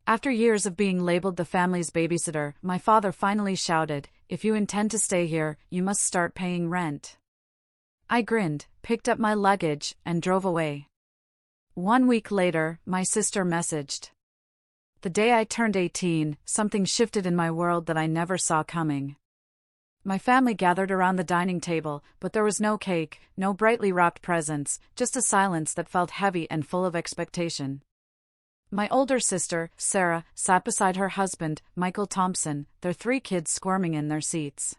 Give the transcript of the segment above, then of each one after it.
After years of being labeled the family's babysitter, my father finally shouted, "If you intend to stay here, you must start paying rent." I grinned, picked up my luggage, and drove away. 1 week later, my sister messaged. The day I turned 18, something shifted in my world that I never saw coming. My family gathered around the dining table, but there was no cake, no brightly wrapped presents, just a silence that felt heavy and full of expectation. My older sister, Sarah, sat beside her husband, Michael Thompson, their 3 kids squirming in their seats.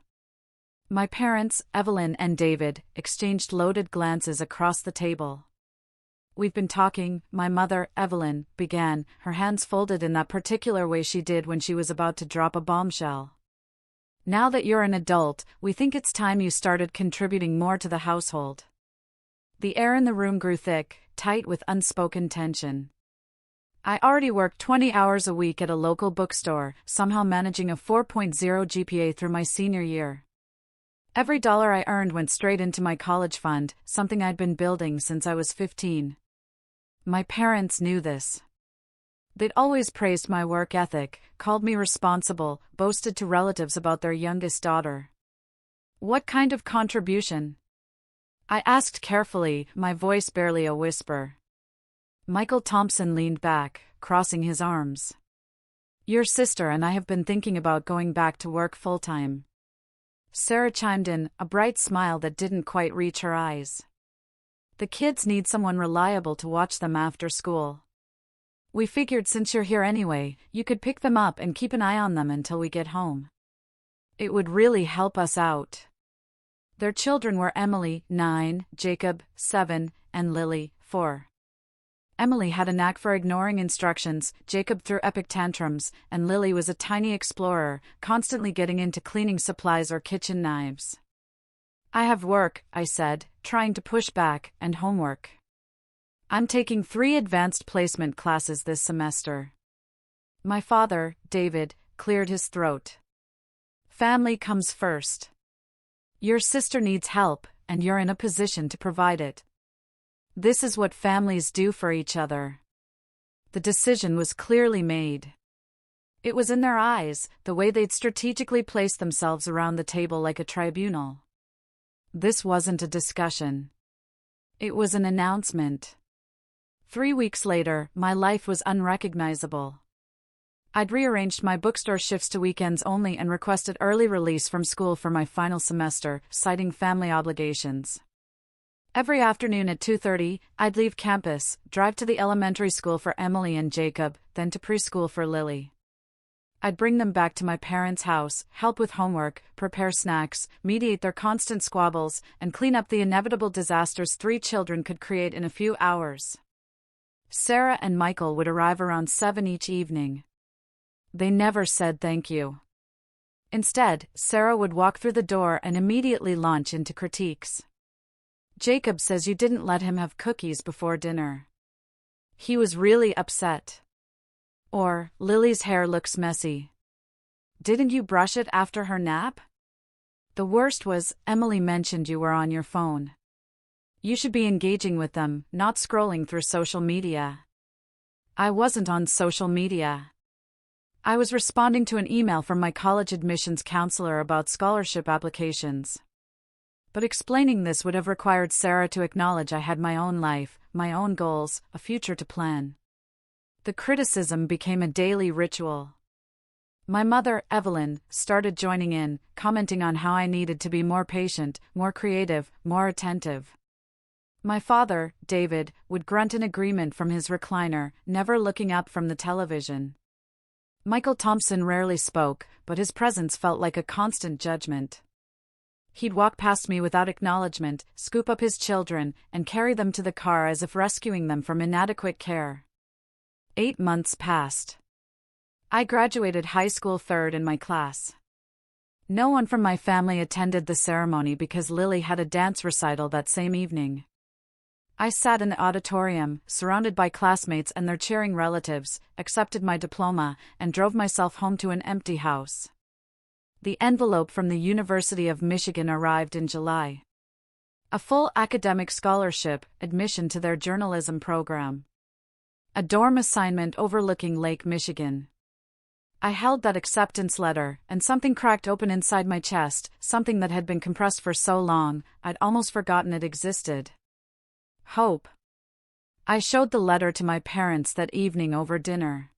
My parents, Evelyn and David, exchanged loaded glances across the table. "We've been talking," my mother, Evelyn, began, her hands folded in that particular way she did when she was about to drop a bombshell. "Now that you're an adult, we think it's time you started contributing more to the household." The air in the room grew thick, tight with unspoken tension. I already worked 20 hours a week at a local bookstore, somehow managing a 4.0 GPA through my senior year. Every dollar I earned went straight into my college fund, something I'd been building since I was 15. My parents knew this. They'd always praised my work ethic, called me responsible, boasted to relatives about their youngest daughter. "What kind of contribution?" I asked carefully, my voice barely a whisper. Michael Thompson leaned back, crossing his arms. "Your sister and I have been thinking about going back to work full-time." Sarah chimed in, a bright smile that didn't quite reach her eyes. "The kids need someone reliable to watch them after school. We figured since you're here anyway, you could pick them up and keep an eye on them until we get home. It would really help us out." Their children were Emily, 9, Jacob, 7, and Lily, 4. Emily had a knack for ignoring instructions, Jacob threw epic tantrums, and Lily was a tiny explorer, constantly getting into cleaning supplies or kitchen knives. "I have work," I said, trying to push back, "and homework. I'm taking 3 advanced placement classes this semester." My father, David, cleared his throat. "Family comes first. Your sister needs help, and you're in a position to provide it. This is what families do for each other." The decision was clearly made. It was in their eyes, the way they'd strategically placed themselves around the table like a tribunal. This wasn't a discussion. It was an announcement. 3 weeks later, my life was unrecognizable. I'd rearranged my bookstore shifts to weekends only and requested early release from school for my final semester, citing family obligations. Every afternoon at 2:30, I'd leave campus, drive to the elementary school for Emily and Jacob, then to preschool for Lily. I'd bring them back to my parents' house, help with homework, prepare snacks, mediate their constant squabbles, and clean up the inevitable disasters 3 children could create in a few hours. Sarah and Michael would arrive around 7 each evening. They never said thank you. Instead, Sarah would walk through the door and immediately launch into critiques. "Jacob says you didn't let him have cookies before dinner. He was really upset." Or, "Lily's hair looks messy. Didn't you brush it after her nap?" The worst was, "Emily mentioned you were on your phone. You should be engaging with them, not scrolling through social media." I wasn't on social media. I was responding to an email from my college admissions counselor about scholarship applications. But explaining this would have required Sarah to acknowledge I had my own life, my own goals, a future to plan. The criticism became a daily ritual. My mother, Evelyn, started joining in, commenting on how I needed to be more patient, more creative, more attentive. My father, David, would grunt in agreement from his recliner, never looking up from the television. Michael Thompson rarely spoke, but his presence felt like a constant judgment. He'd walk past me without acknowledgement, scoop up his children, and carry them to the car as if rescuing them from inadequate care. 8 months passed. I graduated high school 3rd in my class. No one from my family attended the ceremony because Lily had a dance recital that same evening. I sat in the auditorium, surrounded by classmates and their cheering relatives, accepted my diploma, and drove myself home to an empty house. The envelope from the University of Michigan arrived in July. A full academic scholarship, admission to their journalism program. A dorm assignment overlooking Lake Michigan. I held that acceptance letter, and something cracked open inside my chest, something that had been compressed for so long, I'd almost forgotten it existed. Hope. I showed the letter to my parents that evening over dinner.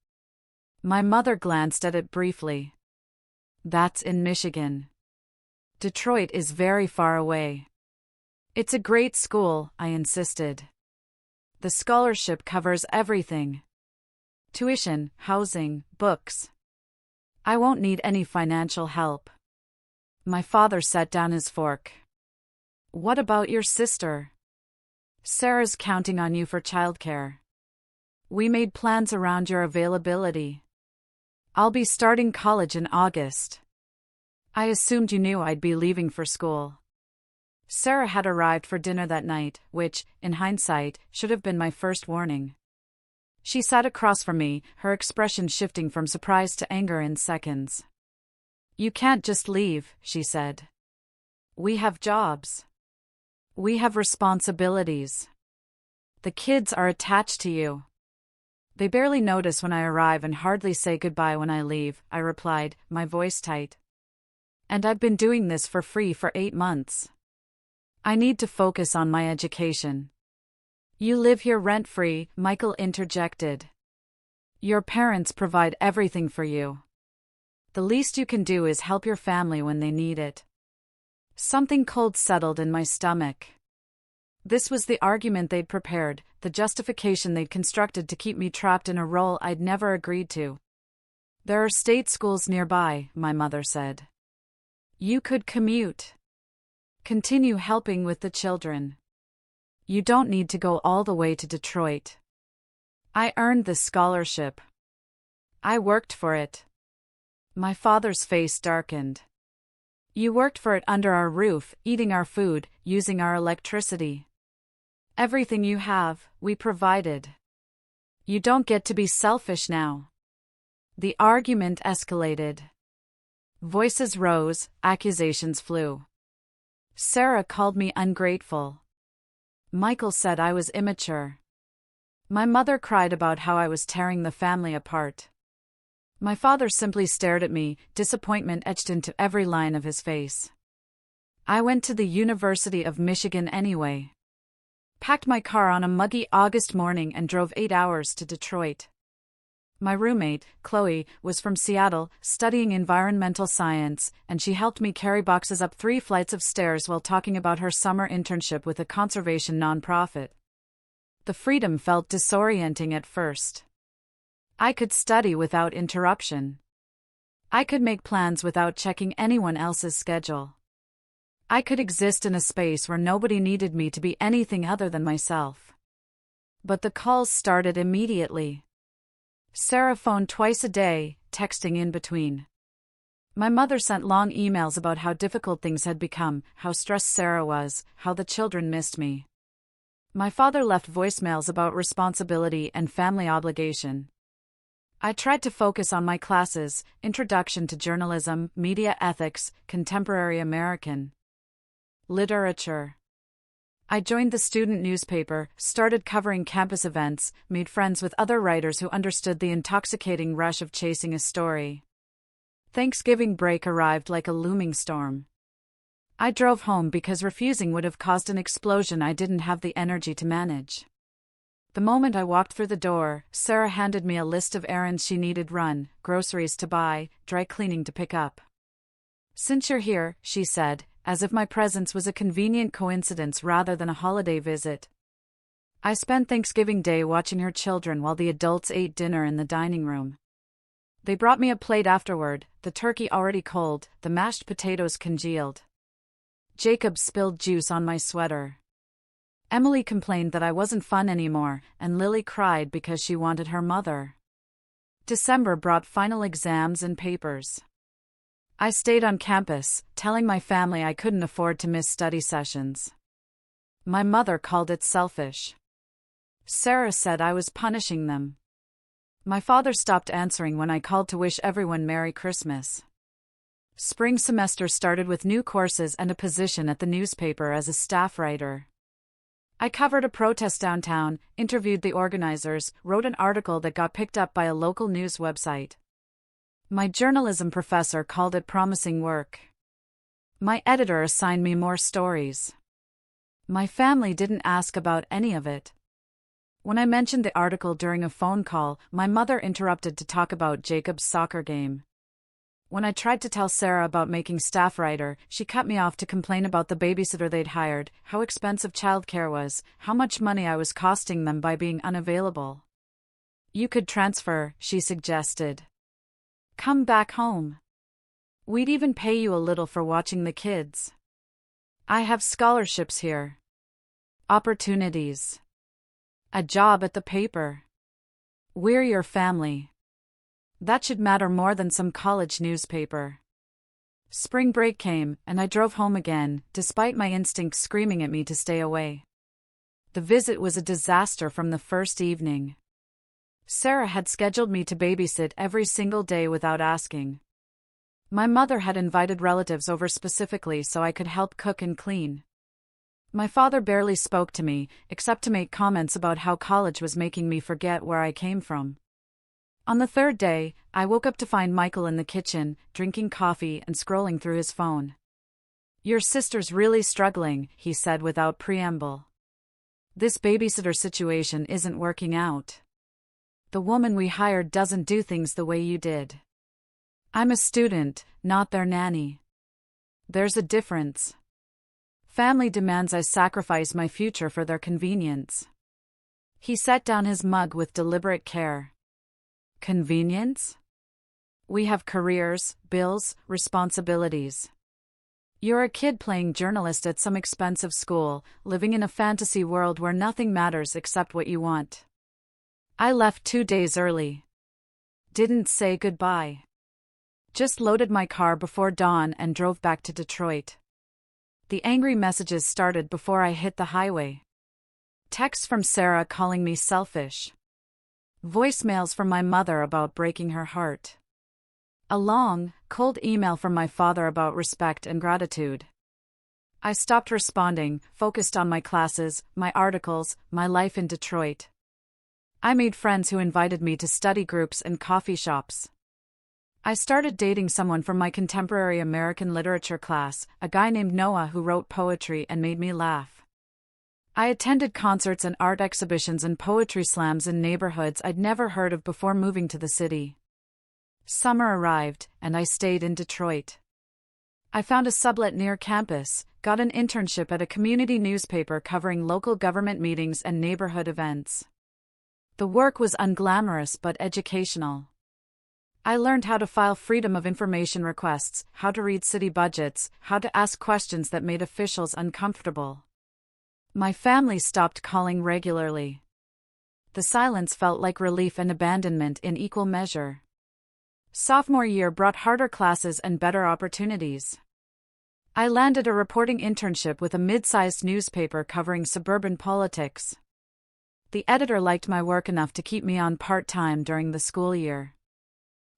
My mother glanced at it briefly. That's in Michigan. Detroit is very far away. It's a great school, I insisted. The scholarship covers everything. Tuition, housing, books. I won't need any financial help. My father set down his fork. What about your sister? Sarah's counting on you for childcare. We made plans around your availability. I'll be starting college in August. I assumed you knew I'd be leaving for school. Sarah had arrived for dinner that night, which, in hindsight, should have been my first warning. She sat across from me, her expression shifting from surprise to anger in seconds. You can't just leave, she said. We have jobs. We have responsibilities. The kids are attached to you. They barely notice when I arrive and hardly say goodbye when I leave, I replied, my voice tight. And I've been doing this for free for 8 months. I need to focus on my education. You live here rent-free, Michael interjected. Your parents provide everything for you. The least you can do is help your family when they need it. Something cold settled in my stomach. This was the argument they'd prepared, the justification they'd constructed to keep me trapped in a role I'd never agreed to. There are state schools nearby, my mother said. You could commute. Continue helping with the children. You don't need to go all the way to Detroit. I earned this scholarship. I worked for it. My father's face darkened. You worked for it under our roof, eating our food, using our electricity. Everything you have, we provided. You don't get to be selfish now. The argument escalated. Voices rose, accusations flew. Sarah called me ungrateful. Michael said I was immature. My mother cried about how I was tearing the family apart. My father simply stared at me, disappointment etched into every line of his face. I went to the University of Michigan anyway. Packed my car on a muggy August morning and drove 8 hours to Detroit. My roommate, Chloe, was from Seattle, studying environmental science, and she helped me carry boxes up 3 flights of stairs while talking about her summer internship with a conservation nonprofit. The freedom felt disorienting at first. I could study without interruption. I could make plans without checking anyone else's schedule. I could exist in a space where nobody needed me to be anything other than myself. But the calls started immediately. Sarah phoned twice a day, texting in between. My mother sent long emails about how difficult things had become, how stressed Sarah was, how the children missed me. My father left voicemails about responsibility and family obligation. I tried to focus on my classes, Introduction to Journalism, Media Ethics, Contemporary American Literature. I joined the student newspaper, started covering campus events, made friends with other writers who understood the intoxicating rush of chasing a story. Thanksgiving break arrived like a looming storm. I drove home because refusing would have caused an explosion I didn't have the energy to manage. The moment I walked through the door, Sarah handed me a list of errands she needed run, groceries to buy, dry cleaning to pick up. Since you're here, she said, as if my presence was a convenient coincidence rather than a holiday visit. I spent Thanksgiving Day watching her children while the adults ate dinner in the dining room. They brought me a plate afterward, the turkey already cold, the mashed potatoes congealed. Jacob spilled juice on my sweater. Emily complained that I wasn't fun anymore, and Lily cried because she wanted her mother. December brought final exams and papers. I stayed on campus, telling my family I couldn't afford to miss study sessions. My mother called it selfish. Sarah said I was punishing them. My father stopped answering when I called to wish everyone Merry Christmas. Spring semester started with new courses and a position at the newspaper as a staff writer. I covered a protest downtown, interviewed the organizers, wrote an article that got picked up by a local news website. My journalism professor called it promising work. My editor assigned me more stories. My family didn't ask about any of it. When I mentioned the article during a phone call, my mother interrupted to talk about Jacob's soccer game. When I tried to tell Sarah about making staff writer, she cut me off to complain about the babysitter they'd hired, how expensive childcare was, how much money I was costing them by being unavailable. You could transfer, she suggested. Come back home. We'd even pay you a little for watching the kids. I have scholarships here. Opportunities. A job at the paper. We're your family. That should matter more than some college newspaper. Spring break came, and I drove home again, despite my instincts screaming at me to stay away. The visit was a disaster from the first evening. Sarah had scheduled me to babysit every single day without asking. My mother had invited relatives over specifically so I could help cook and clean. My father barely spoke to me, except to make comments about how college was making me forget where I came from. On the third day, I woke up to find Michael in the kitchen, drinking coffee and scrolling through his phone. Your sister's really struggling, he said without preamble. This babysitter situation isn't working out. The woman we hired doesn't do things the way you did. I'm a student, not their nanny. There's a difference. Family demands I sacrifice my future for their convenience. He set down his mug with deliberate care. Convenience? We have careers, bills, responsibilities. You're a kid playing journalist at some expensive school, living in a fantasy world where nothing matters except what you want. I left 2 days early. Didn't say goodbye. Just loaded my car before dawn and drove back to Detroit. The angry messages started before I hit the highway. Texts from Sarah calling me selfish. Voicemails from my mother about breaking her heart. A long, cold email from my father about respect and gratitude. I stopped responding, focused on my classes, my articles, my life in Detroit. I made friends who invited me to study groups and coffee shops. I started dating someone from my contemporary American literature class, a guy named Noah who wrote poetry and made me laugh. I attended concerts and art exhibitions and poetry slams in neighborhoods I'd never heard of before moving to the city. Summer arrived, and I stayed in Detroit. I found a sublet near campus, got an internship at a community newspaper covering local government meetings and neighborhood events. The work was unglamorous but educational. I learned how to file Freedom of Information requests, how to read city budgets, how to ask questions that made officials uncomfortable. My family stopped calling regularly. The silence felt like relief and abandonment in equal measure. Sophomore year brought harder classes and better opportunities. I landed a reporting internship with a mid-sized newspaper covering suburban politics. The editor liked my work enough to keep me on part-time during the school year.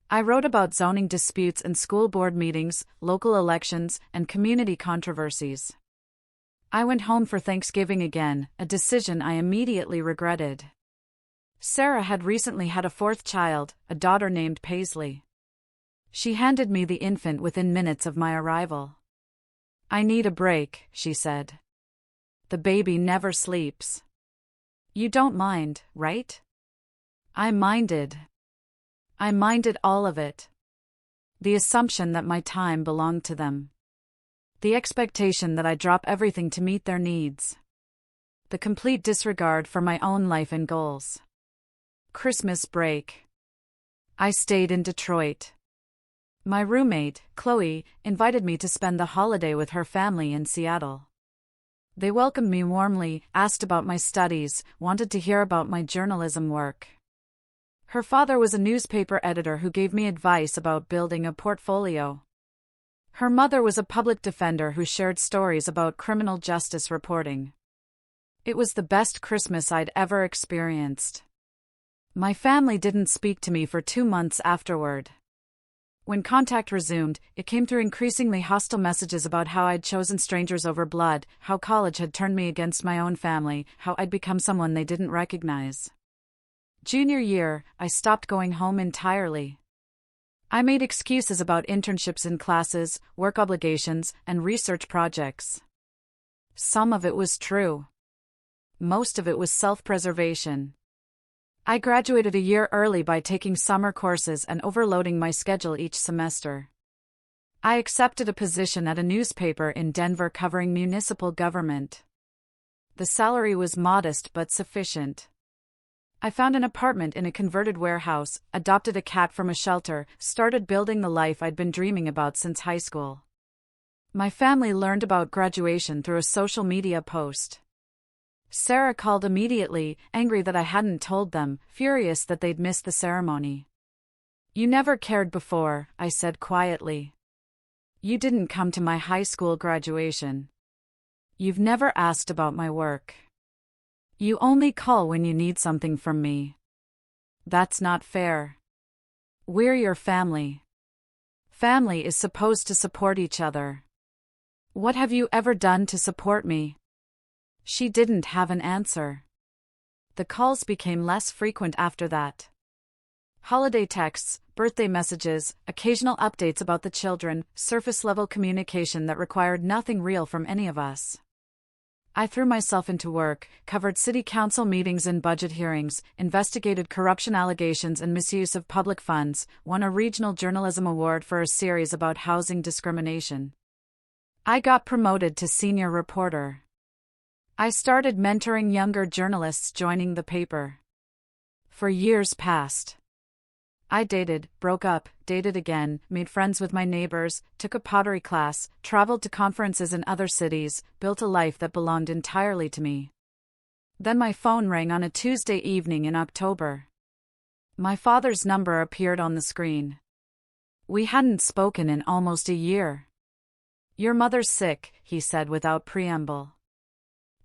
I wrote about zoning disputes and school board meetings, local elections, and community controversies. I went home for Thanksgiving again, a decision I immediately regretted. Sarah had recently had a fourth child, a daughter named Paisley. She handed me the infant within minutes of my arrival. I need a break, she said. The baby never sleeps. You don't mind, right? I minded. I minded all of it. The assumption that my time belonged to them. The expectation that I drop everything to meet their needs. The complete disregard for my own life and goals. Christmas break. I stayed in Detroit. My roommate, Chloe, invited me to spend the holiday with her family in Seattle. They welcomed me warmly, asked about my studies, wanted to hear about my journalism work. Her father was a newspaper editor who gave me advice about building a portfolio. Her mother was a public defender who shared stories about criminal justice reporting. It was the best Christmas I'd ever experienced. My family didn't speak to me for 2 months afterward. When contact resumed, it came through increasingly hostile messages about how I'd chosen strangers over blood, how college had turned me against my own family, how I'd become someone they didn't recognize. Junior year, I stopped going home entirely. I made excuses about internships in classes, work obligations, and research projects. Some of it was true. Most of it was self-preservation. I graduated a year early by taking summer courses and overloading my schedule each semester. I accepted a position at a newspaper in Denver covering municipal government. The salary was modest but sufficient. I found an apartment in a converted warehouse, adopted a cat from a shelter, started building the life I'd been dreaming about since high school. My family learned about graduation through a social media post. Sarah called immediately, angry that I hadn't told them, furious that they'd missed the ceremony. "You never cared before," I said quietly. "You didn't come to my high school graduation. You've never asked about my work. You only call when you need something from me. That's not fair. We're your family. Family is supposed to support each other. What have you ever done to support me?" She didn't have an answer. The calls became less frequent after that. Holiday texts, birthday messages, occasional updates about the children, surface-level communication that required nothing real from any of us. I threw myself into work, covered city council meetings and budget hearings, investigated corruption allegations and misuse of public funds, won a regional journalism award for a series about housing discrimination. I got promoted to senior reporter. I started mentoring younger journalists joining the paper. For years past, I dated, broke up, dated again, made friends with my neighbors, took a pottery class, traveled to conferences in other cities, built a life that belonged entirely to me. Then my phone rang on a Tuesday evening in October. My father's number appeared on the screen. We hadn't spoken in almost a year. "Your mother's sick," he said without preamble.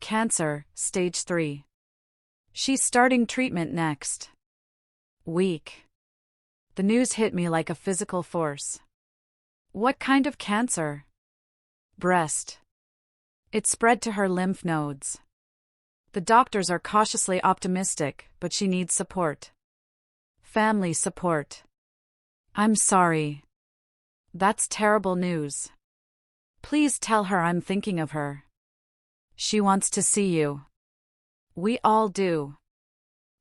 "Cancer, stage 3. She's starting treatment next week." The news hit me like a physical force. "What kind of cancer?" "Breast. It spread to her lymph nodes. The doctors are cautiously optimistic, but she needs support. Family support." "I'm sorry. That's terrible news. Please tell her I'm thinking of her. She wants to see you." "We all do.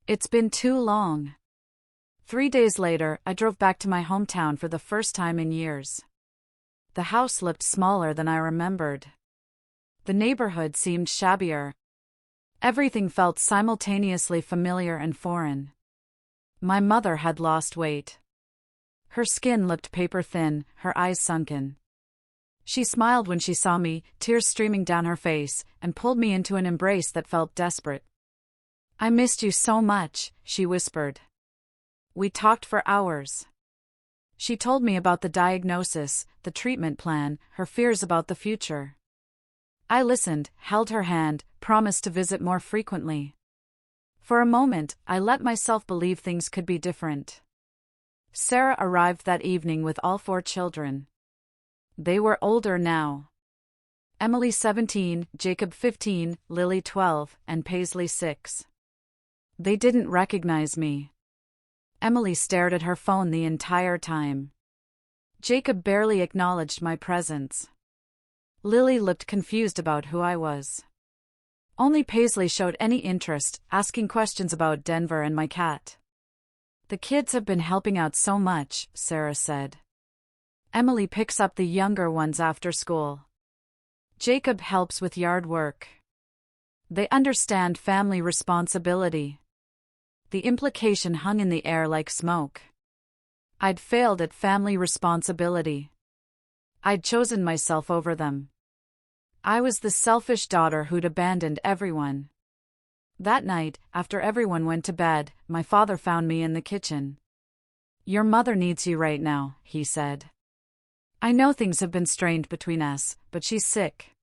It's been too long." 3 days later, I drove back to my hometown for the first time in years. The house looked smaller than I remembered. The neighborhood seemed shabbier. Everything felt simultaneously familiar and foreign. My mother had lost weight. Her skin looked paper-thin, her eyes sunken. She smiled when she saw me, tears streaming down her face, and pulled me into an embrace that felt desperate. "I missed you so much," she whispered. We talked for hours. She told me about the diagnosis, the treatment plan, her fears about the future. I listened, held her hand, promised to visit more frequently. For a moment, I let myself believe things could be different. Sarah arrived that evening with all 4 children. They were older now. Emily 17, Jacob 15, Lily 12, and Paisley 6. They didn't recognize me. Emily stared at her phone the entire time. Jacob barely acknowledged my presence. Lily looked confused about who I was. Only Paisley showed any interest, asking questions about Denver and my cat. "The kids have been helping out so much," Sarah said. "Emily picks up the younger ones after school. Jacob helps with yard work. They understand family responsibility." The implication hung in the air like smoke. I'd failed at family responsibility. I'd chosen myself over them. I was the selfish daughter who'd abandoned everyone. That night, after everyone went to bed, my father found me in the kitchen. "Your mother needs you right now," he said. "I know things have been strained between us, but she's sick.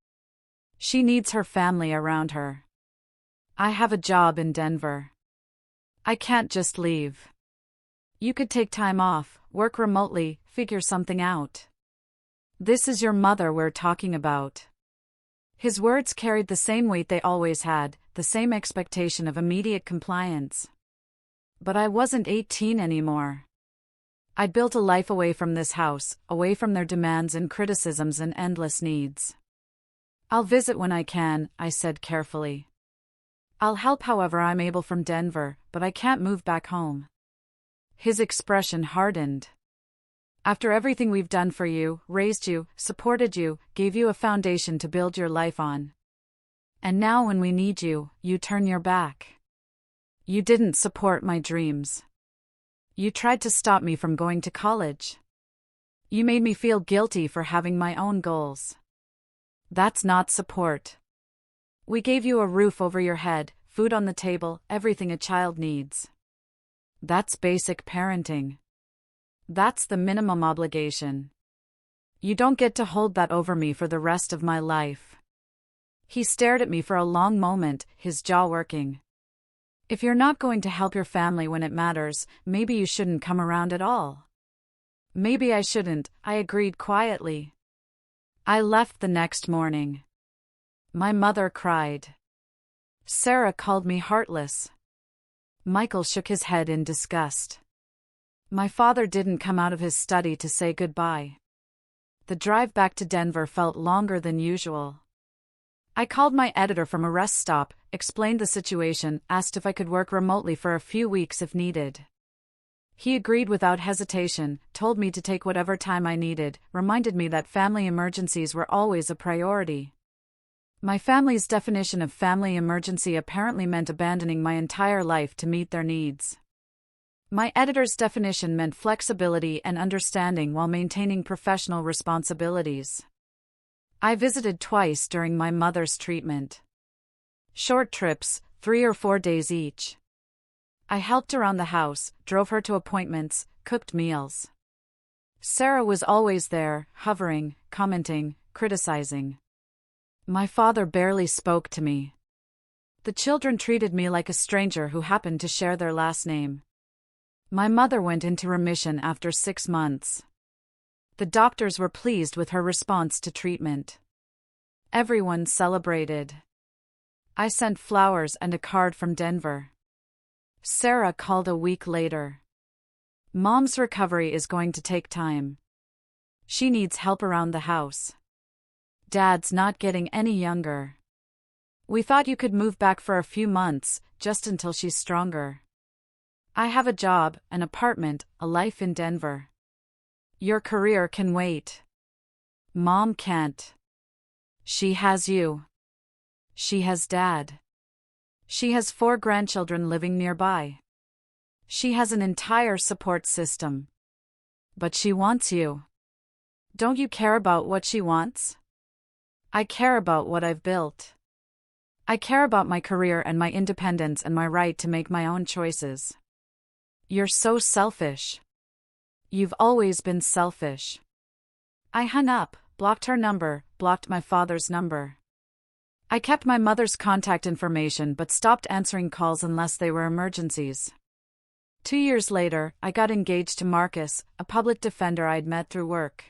She needs her family around her. I have a job in Denver. I can't just leave. You could take time off, work remotely, figure something out. This is your mother we're talking about. His words carried the same weight they always had, the same expectation of immediate compliance. But I wasn't 18 anymore. I'd built a life away from this house, away from their demands and criticisms and endless needs. I'll visit when I can, I said carefully. I'll help however I'm able from Denver, but I can't move back home. His expression hardened. After everything we've done for you, raised you, supported you, gave you a foundation to build your life on. And now when we need you, you turn your back. You didn't support my dreams. You tried to stop me from going to college. You made me feel guilty for having my own goals. That's not support. We gave you a roof over your head, food on the table, everything a child needs. That's basic parenting. That's the minimum obligation. You don't get to hold that over me for the rest of my life. He stared at me for a long moment, his jaw working. If you're not going to help your family when it matters, maybe you shouldn't come around at all. Maybe I shouldn't, I agreed quietly. I left the next morning. My mother cried. Sarah called me heartless. Michael shook his head in disgust. My father didn't come out of his study to say goodbye. The drive back to Denver felt longer than usual. I called my editor from a rest stop, explained the situation, asked if I could work remotely for a few weeks if needed. He agreed without hesitation, told me to take whatever time I needed, reminded me that family emergencies were always a priority. My family's definition of family emergency apparently meant abandoning my entire life to meet their needs. My editor's definition meant flexibility and understanding while maintaining professional responsibilities. I visited twice during my mother's treatment. Short trips, 3 or 4 days each. I helped around the house, drove her to appointments, cooked meals. Sarah was always there, hovering, commenting, criticizing. My father barely spoke to me. The children treated me like a stranger who happened to share their last name. My mother went into remission after 6 months. The doctors were pleased with her response to treatment. Everyone celebrated. I sent flowers and a card from Denver. Sarah called a week later. Mom's recovery is going to take time. She needs help around the house. Dad's not getting any younger. We thought you could move back for a few months, just until she's stronger. I have a job, an apartment, a life in Denver. Your career can wait. Mom can't. She has you. She has Dad. She has 4 grandchildren living nearby. She has an entire support system. But she wants you. Don't you care about what she wants? I care about what I've built. I care about my career and my independence and my right to make my own choices. You're so selfish. You've always been selfish. I hung up, blocked her number, blocked my father's number. I kept my mother's contact information but stopped answering calls unless they were emergencies. 2 years later, I got engaged to Marcus, a public defender I'd met through work.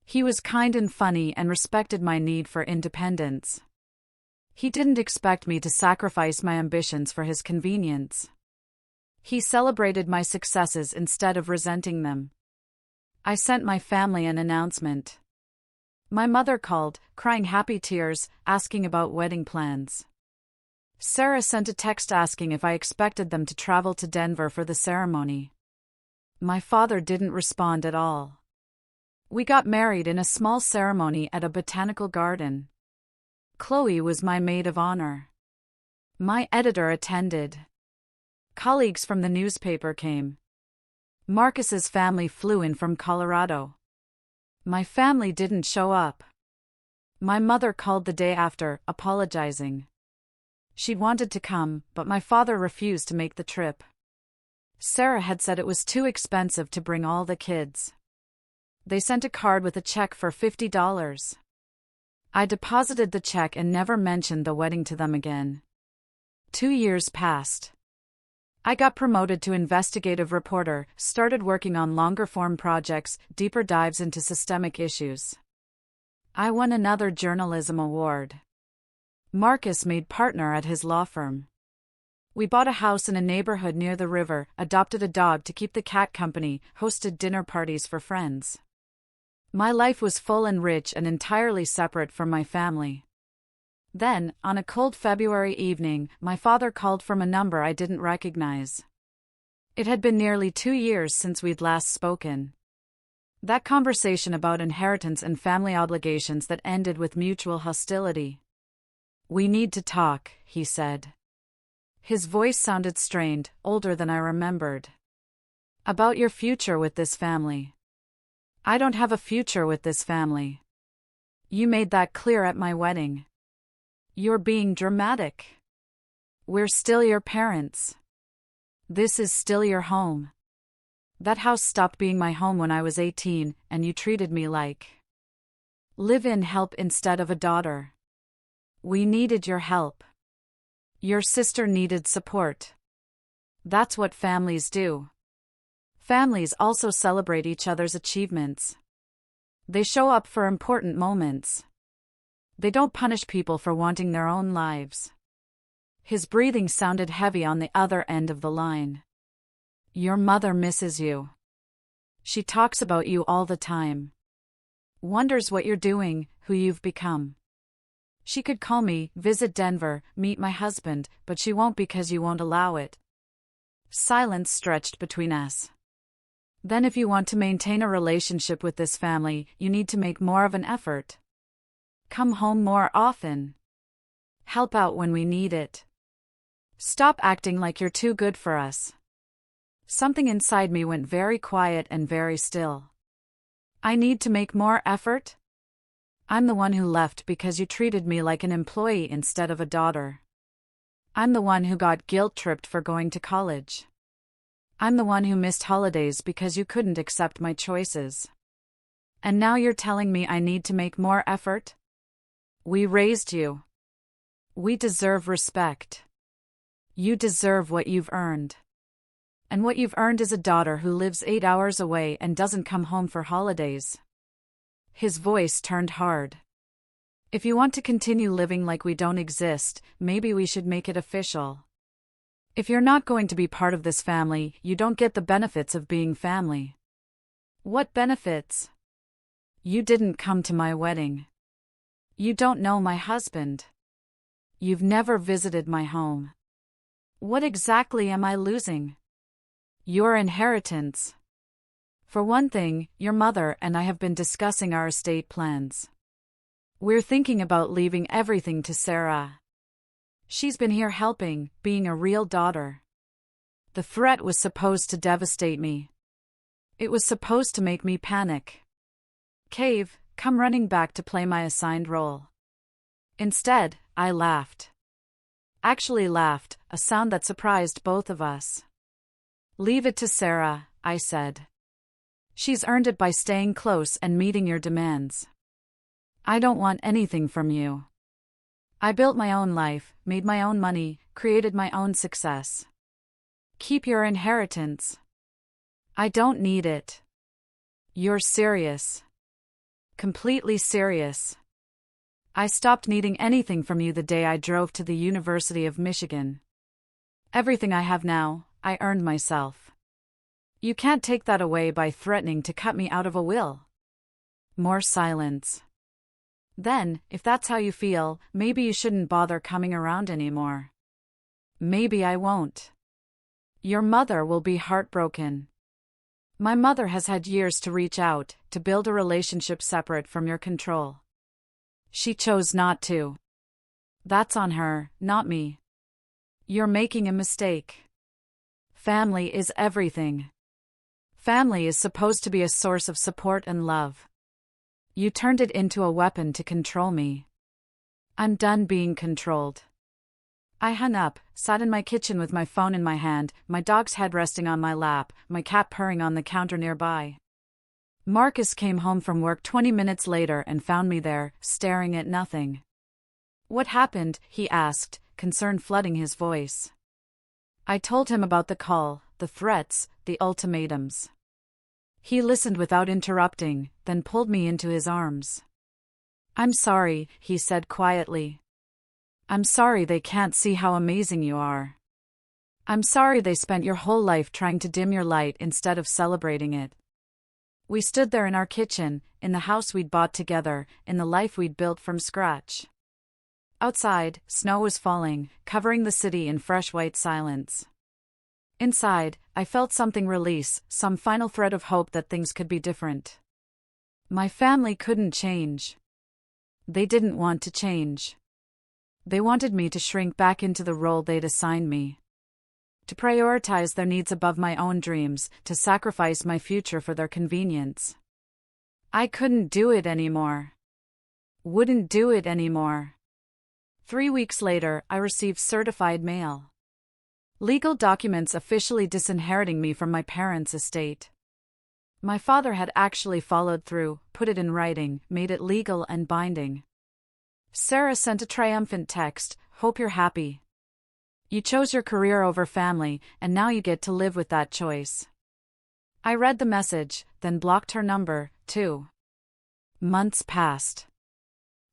He was kind and funny and respected my need for independence. He didn't expect me to sacrifice my ambitions for his convenience. He celebrated my successes instead of resenting them. I sent my family an announcement. My mother called, crying happy tears, asking about wedding plans. Sarah sent a text asking if I expected them to travel to Denver for the ceremony. My father didn't respond at all. We got married in a small ceremony at a botanical garden. Chloe was my maid of honor. My editor attended. Colleagues from the newspaper came. Marcus's family flew in from Colorado. My family didn't show up. My mother called the day after, apologizing. She'd wanted to come, but my father refused to make the trip. Sarah had said it was too expensive to bring all the kids. They sent a card with a check for $50. I deposited the check and never mentioned the wedding to them again. 2 years passed. I got promoted to investigative reporter, started working on longer-form projects, deeper dives into systemic issues. I won another journalism award. Marcus made partner at his law firm. We bought a house in a neighborhood near the river, adopted a dog to keep the cat company, hosted dinner parties for friends. My life was full and rich and entirely separate from my family. Then, on a cold February evening, my father called from a number I didn't recognize. It had been nearly 2 years since we'd last spoken. That conversation about inheritance and family obligations that ended with mutual hostility. "We need to talk," he said. His voice sounded strained, older than I remembered. "About your future with this family." "I don't have a future with this family." "You made that clear at my wedding." "You're being dramatic." "We're still your parents. This is still your home." "That house stopped being my home when I was 18, and you treated me like live-in help instead of a daughter. We needed your help. Your sister needed support. That's what families do. Families also celebrate each other's achievements. They show up for important moments. They don't punish people for wanting their own lives." His breathing sounded heavy on the other end of the line. "Your mother misses you. She talks about you all the time. Wonders what you're doing, who you've become. She could call me, visit Denver, meet my husband, but she won't because you won't allow it." Silence stretched between us. "Then if you want to maintain a relationship with this family, you need to make more of an effort. Come home more often. Help out when we need it. Stop acting like you're too good for us." Something inside me went very quiet and very still. I need to make more effort? I'm the one who left because you treated me like an employee instead of a daughter. I'm the one who got guilt-tripped for going to college. I'm the one who missed holidays because you couldn't accept my choices. And now you're telling me I need to make more effort? We raised you. We deserve respect. You deserve what you've earned. And what you've earned is a daughter who lives 8 hours away and doesn't come home for holidays." His voice turned hard. "If you want to continue living like we don't exist, maybe we should make it official. If you're not going to be part of this family, you don't get the benefits of being family." "What benefits?" "You didn't come to my wedding. You don't know my husband. You've never visited my home. What exactly am I losing?" "Your inheritance. For one thing, your mother and I have been discussing our estate plans. We're thinking about leaving everything to Sarah. She's been here helping, being a real daughter. The threat was supposed to devastate me. It was supposed to make me panic. Cave, come running back to play my assigned role. Instead, I laughed. Actually laughed, a sound that surprised both of us. "Leave it to Sarah," I said. "She's earned it by staying close and meeting your demands. I don't want anything from you. I built my own life, made my own money, created my own success. Keep your inheritance. I don't need it." "You're serious." "Completely serious. I stopped needing anything from you the day I drove to the University of Michigan. Everything I have now, I earned myself. You can't take that away by threatening to cut me out of a will." More silence. "Then, if that's how you feel, maybe you shouldn't bother coming around anymore." "Maybe I won't. Your mother will be heartbroken. My mother has had years to reach out, to build a relationship separate from your control. She chose not to. That's on her, not me. You're making a mistake. Family is everything. Family is supposed to be a source of support and love. You turned it into a weapon to control me. I'm done being controlled." I hung up, sat in my kitchen with my phone in my hand, my dog's head resting on my lap, my cat purring on the counter nearby. Marcus came home from work 20 minutes later and found me there, staring at nothing. "What happened?" he asked, concern flooding his voice. I told him about the call, the threats, the ultimatums. He listened without interrupting, then pulled me into his arms. "I'm sorry," he said quietly. "I'm sorry they can't see how amazing you are. I'm sorry they spent your whole life trying to dim your light instead of celebrating it." We stood there in our kitchen, in the house we'd bought together, in the life we'd built from scratch. Outside, snow was falling, covering the city in fresh white silence. Inside, I felt something release, some final thread of hope that things could be different. My family couldn't change. They didn't want to change. They wanted me to shrink back into the role they'd assigned me. To prioritize their needs above my own dreams, to sacrifice my future for their convenience. I couldn't do it anymore. Wouldn't do it anymore. 3 weeks later, I received certified mail. Legal documents officially disinheriting me from my parents' estate. My father had actually followed through, put it in writing, made it legal and binding. Sarah sent a triumphant text, "Hope you're happy. You chose your career over family, and now you get to live with that choice." I read the message, then blocked her number, too. Months passed.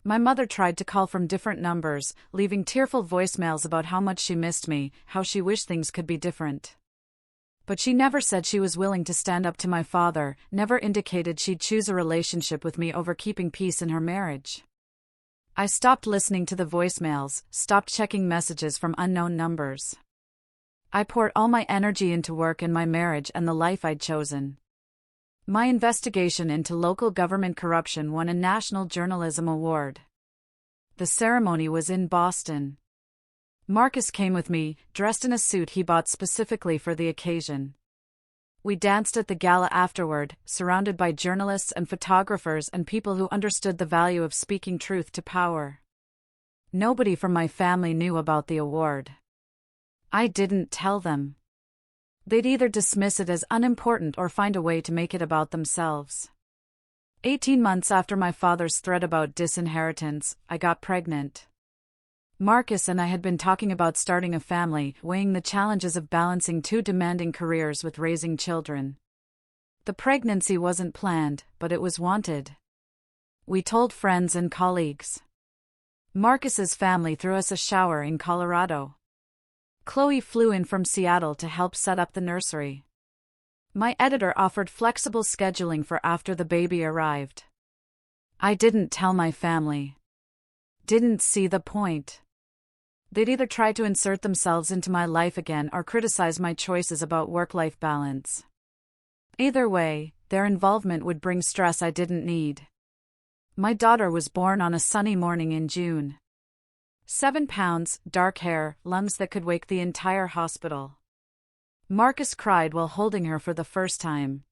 My mother tried to call from different numbers, leaving tearful voicemails about how much she missed me, how she wished things could be different. But she never said she was willing to stand up to my father, never indicated she'd choose a relationship with me over keeping peace in her marriage. I stopped listening to the voicemails, stopped checking messages from unknown numbers. I poured all my energy into work and my marriage and the life I'd chosen. My investigation into local government corruption won a National Journalism Award. The ceremony was in Boston. Marcus came with me, dressed in a suit he bought specifically for the occasion. We danced at the gala afterward, surrounded by journalists and photographers and people who understood the value of speaking truth to power. Nobody from my family knew about the award. I didn't tell them. They'd either dismiss it as unimportant or find a way to make it about themselves. 18 months after my father's threat about disinheritance, I got pregnant. Marcus and I had been talking about starting a family, weighing the challenges of balancing two demanding careers with raising children. The pregnancy wasn't planned, but it was wanted. We told friends and colleagues. Marcus's family threw us a shower in Colorado. Chloe flew in from Seattle to help set up the nursery. My editor offered flexible scheduling for after the baby arrived. I didn't tell my family. Didn't see the point. They'd either try to insert themselves into my life again or criticize my choices about work-life balance. Either way, their involvement would bring stress I didn't need. My daughter was born on a sunny morning in June. 7 pounds, dark hair, lungs that could wake the entire hospital. Marcus cried while holding her for the first time.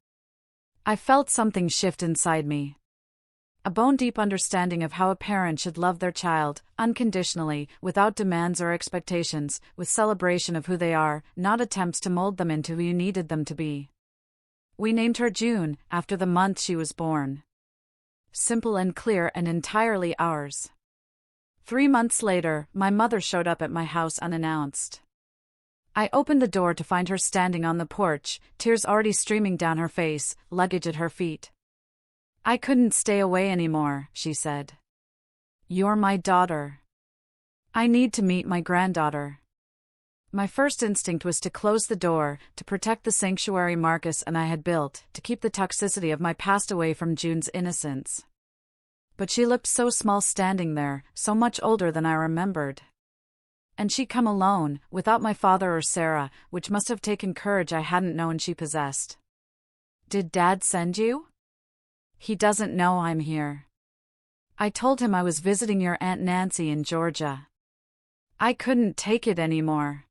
I felt something shift inside me. A bone-deep understanding of how a parent should love their child, unconditionally, without demands or expectations, with celebration of who they are, not attempts to mold them into who you needed them to be. We named her June, after the month she was born. Simple and clear and entirely ours. 3 months later, my mother showed up at my house unannounced. I opened the door to find her standing on the porch, tears already streaming down her face, luggage at her feet. "I couldn't stay away anymore," she said. "You're my daughter. I need to meet my granddaughter." My first instinct was to close the door, to protect the sanctuary Marcus and I had built, to keep the toxicity of my past away from June's innocence. But she looked so small standing there, so much older than I remembered. And she'd come alone, without my father or Sarah, which must have taken courage I hadn't known she possessed. "Did Dad send you?" "He doesn't know I'm here. I told him I was visiting your Aunt Nancy in Georgia." I couldn't take it anymore.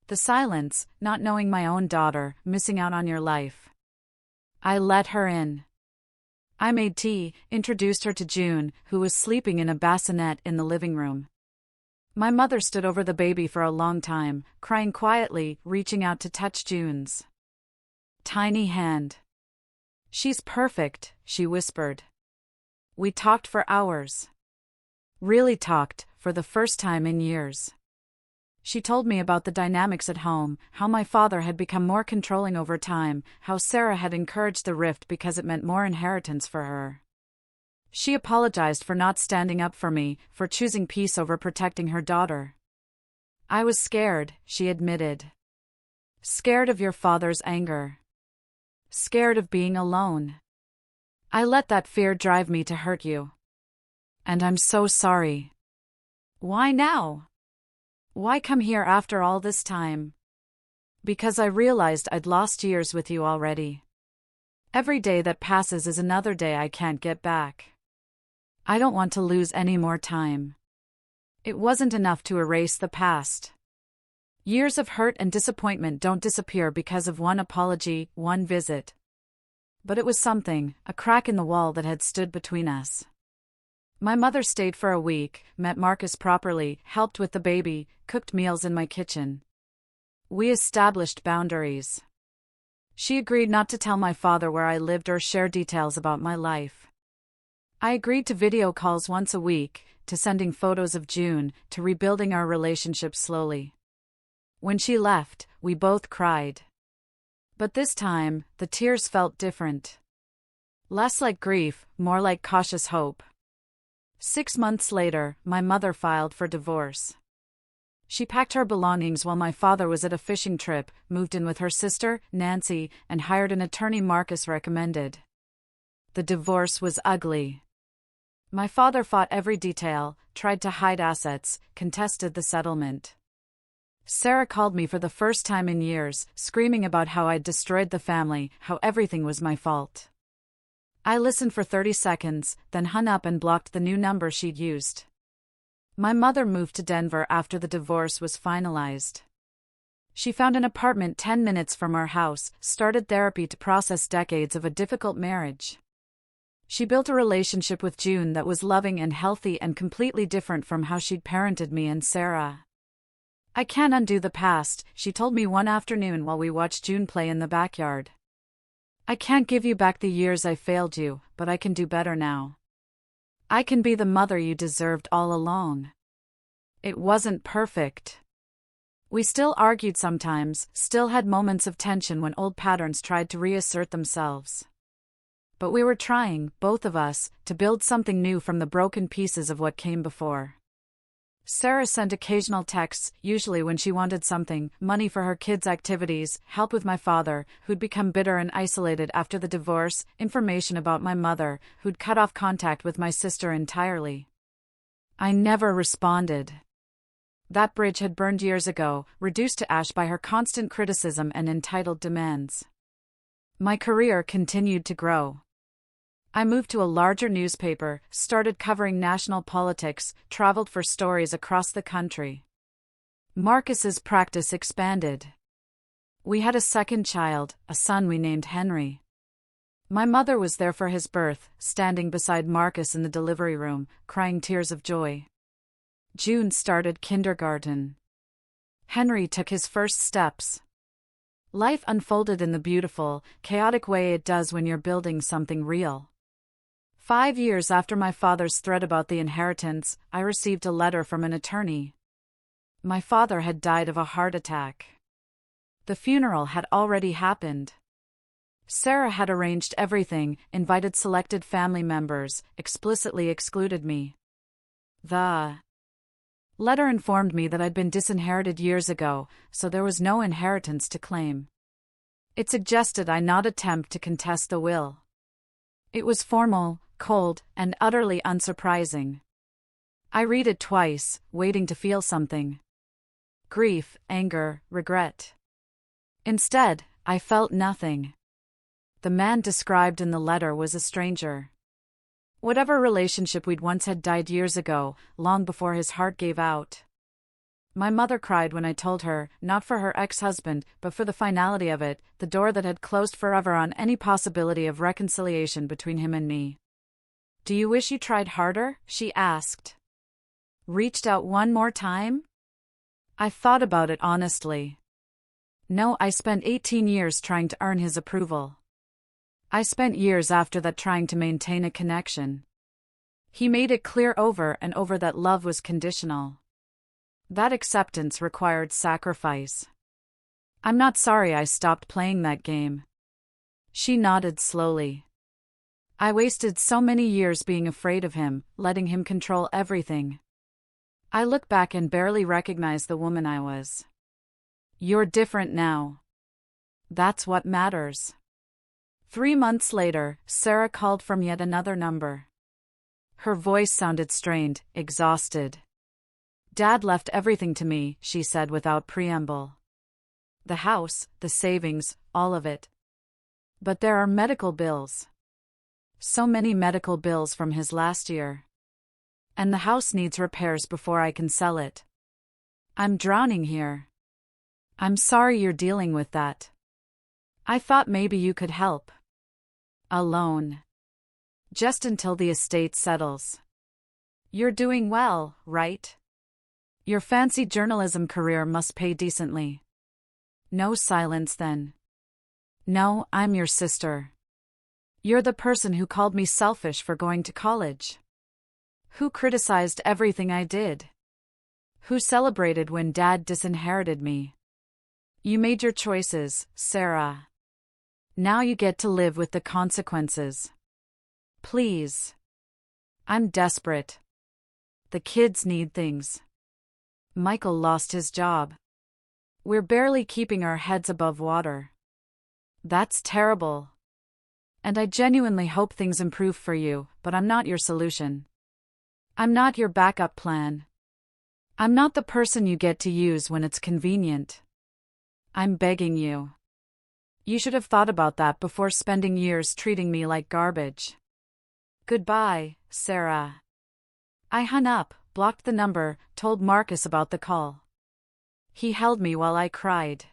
The silence, not knowing my own daughter, missing out on your life. I let her in. I made tea, introduced her to June, who was sleeping in a bassinet in the living room. My mother stood over the baby for a long time, crying quietly, reaching out to touch June's tiny hand. "She's perfect," she whispered. We talked for hours. Really talked, for the first time in years. She told me about the dynamics at home, how my father had become more controlling over time, how Sarah had encouraged the rift because it meant more inheritance for her. She apologized for not standing up for me, for choosing peace over protecting her daughter. I was scared, she admitted. Scared of your father's anger. Scared of being alone. I let that fear drive me to hurt you. And I'm so sorry. Why now? Why come here after all this time? Because I realized I'd lost years with you already. Every day that passes is another day I can't get back. I don't want to lose any more time. It wasn't enough to erase the past. Years of hurt and disappointment don't disappear because of one apology, one visit. But it was something, a crack in the wall that had stood between us. My mother stayed for a week, met Marcus properly, helped with the baby, cooked meals in my kitchen. We established boundaries. She agreed not to tell my father where I lived or share details about my life. I agreed to video calls once a week, to sending photos of June, to rebuilding our relationship slowly. When she left, we both cried. But this time, the tears felt different. Less like grief, more like cautious hope. 6 months later, my mother filed for divorce. She packed her belongings while my father was at a fishing trip, moved in with her sister, Nancy, and hired an attorney Marcus recommended. The divorce was ugly. My father fought every detail, tried to hide assets, contested the settlement. Sarah called me for the first time in years, screaming about how I'd destroyed the family, how everything was my fault. I listened for 30 seconds, then hung up and blocked the new number she'd used. My mother moved to Denver after the divorce was finalized. She found an apartment 10 minutes from our house, started therapy to process decades of a difficult marriage. She built a relationship with June that was loving and healthy and completely different from how she'd parented me and Sarah. I can't undo the past, she told me one afternoon while we watched June play in the backyard. I can't give you back the years I failed you, but I can do better now. I can be the mother you deserved all along. It wasn't perfect. We still argued sometimes, still had moments of tension when old patterns tried to reassert themselves. But we were trying, both of us, to build something new from the broken pieces of what came before. Sarah sent occasional texts, usually when she wanted something, money for her kids' activities, help with my father, who'd become bitter and isolated after the divorce, information about my mother, who'd cut off contact with my sister entirely. I never responded. That bridge had burned years ago, reduced to ash by her constant criticism and entitled demands. My career continued to grow. I moved to a larger newspaper, started covering national politics, traveled for stories across the country. Marcus's practice expanded. We had a second child, a son we named Henry. My mother was there for his birth, standing beside Marcus in the delivery room, crying tears of joy. June started kindergarten. Henry took his first steps. Life unfolded in the beautiful, chaotic way it does when you're building something real. 5 years after my father's threat about the inheritance, I received a letter from an attorney. My father had died of a heart attack. The funeral had already happened. Sarah had arranged everything, invited selected family members, explicitly excluded me. The letter informed me that I'd been disinherited years ago, so there was no inheritance to claim. It suggested I not attempt to contest the will. It was formal, cold, and utterly unsurprising. I read it twice, waiting to feel something. Grief, anger, regret. Instead, I felt nothing. The man described in the letter was a stranger. Whatever relationship we'd once had died years ago, long before his heart gave out. My mother cried when I told her, not for her ex-husband, but for the finality of it, the door that had closed forever on any possibility of reconciliation between him and me. "Do you wish you tried harder?" she asked. "Reached out one more time?" I thought about it honestly. No, I spent 18 years trying to earn his approval. I spent years after that trying to maintain a connection. He made it clear over and over that love was conditional. That acceptance required sacrifice. I'm not sorry I stopped playing that game. She nodded slowly. I wasted so many years being afraid of him, letting him control everything. I look back and barely recognize the woman I was. You're different now. That's what matters. 3 months later, Sarah called from yet another number. Her voice sounded strained, exhausted. Dad left everything to me, she said without preamble. The house, the savings, all of it. But there are medical bills. So many medical bills from his last year. And the house needs repairs before I can sell it. I'm drowning here. I'm sorry you're dealing with that. I thought maybe you could help. Alone. Just until the estate settles. You're doing well, right? Your fancy journalism career must pay decently. No silence then. No, I'm your sister. You're the person who called me selfish for going to college. Who criticized everything I did. Who celebrated when Dad disinherited me. You made your choices, Sarah. Now you get to live with the consequences. Please. I'm desperate. The kids need things. Michael lost his job. We're barely keeping our heads above water. That's terrible. And I genuinely hope things improve for you, but I'm not your solution. I'm not your backup plan. I'm not the person you get to use when it's convenient. I'm begging you. You should have thought about that before spending years treating me like garbage. Goodbye, Sarah. I hung up, blocked the number, told Marcus about the call. He held me while I cried.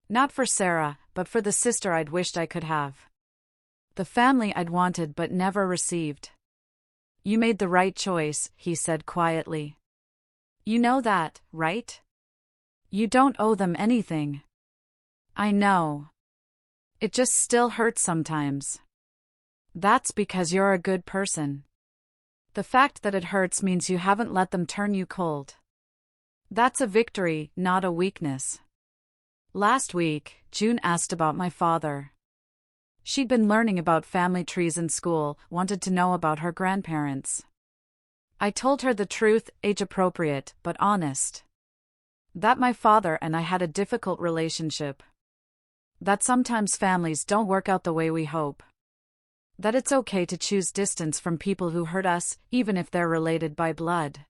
Not for Sarah, but for the sister I'd wished I could have. The family I'd wanted but never received. You made the right choice, he said quietly. You know that, right? You don't owe them anything. I know. It just still hurts sometimes. That's because you're a good person. The fact that it hurts means you haven't let them turn you cold. That's a victory, not a weakness. Last week, June asked about my father. She'd been learning about family trees in school, wanted to know about her grandparents. I told her the truth, age-appropriate, but honest. That my father and I had a difficult relationship. That sometimes families don't work out the way we hope. That it's okay to choose distance from people who hurt us, even if they're related by blood.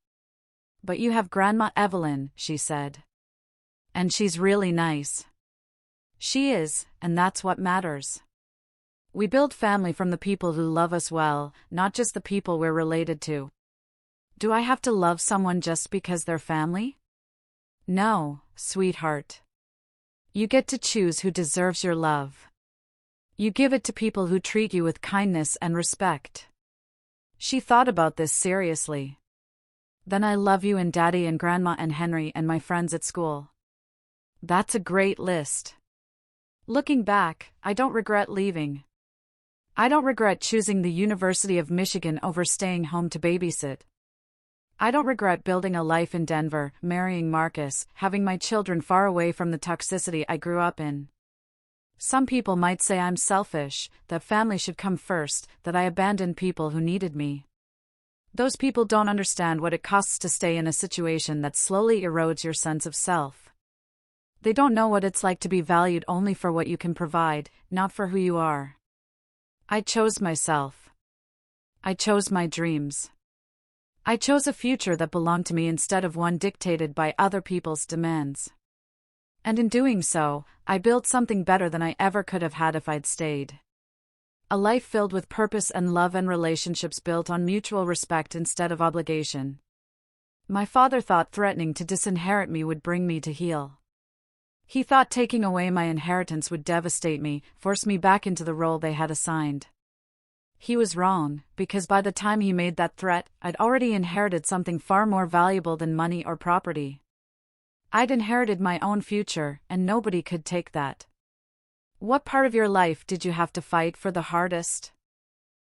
But you have Grandma Evelyn, she said. And she's really nice. She is, and that's what matters. We build family from the people who love us well, not just the people we're related to. Do I have to love someone just because they're family? No, sweetheart. You get to choose who deserves your love. You give it to people who treat you with kindness and respect. She thought about this seriously. Then I love you and Daddy and Grandma and Henry and my friends at school. That's a great list. Looking back, I don't regret leaving. I don't regret choosing the University of Michigan over staying home to babysit. I don't regret building a life in Denver, marrying Marcus, having my children far away from the toxicity I grew up in. Some people might say I'm selfish, that family should come first, that I abandoned people who needed me. Those people don't understand what it costs to stay in a situation that slowly erodes your sense of self. They don't know what it's like to be valued only for what you can provide, not for who you are. I chose myself. I chose my dreams. I chose a future that belonged to me instead of one dictated by other people's demands. And in doing so, I built something better than I ever could have had if I'd stayed. A life filled with purpose and love and relationships built on mutual respect instead of obligation. My father thought threatening to disinherit me would bring me to heel. He thought taking away my inheritance would devastate me, force me back into the role they had assigned. He was wrong, because by the time he made that threat, I'd already inherited something far more valuable than money or property. I'd inherited my own future, and nobody could take that. What part of your life did you have to fight for the hardest?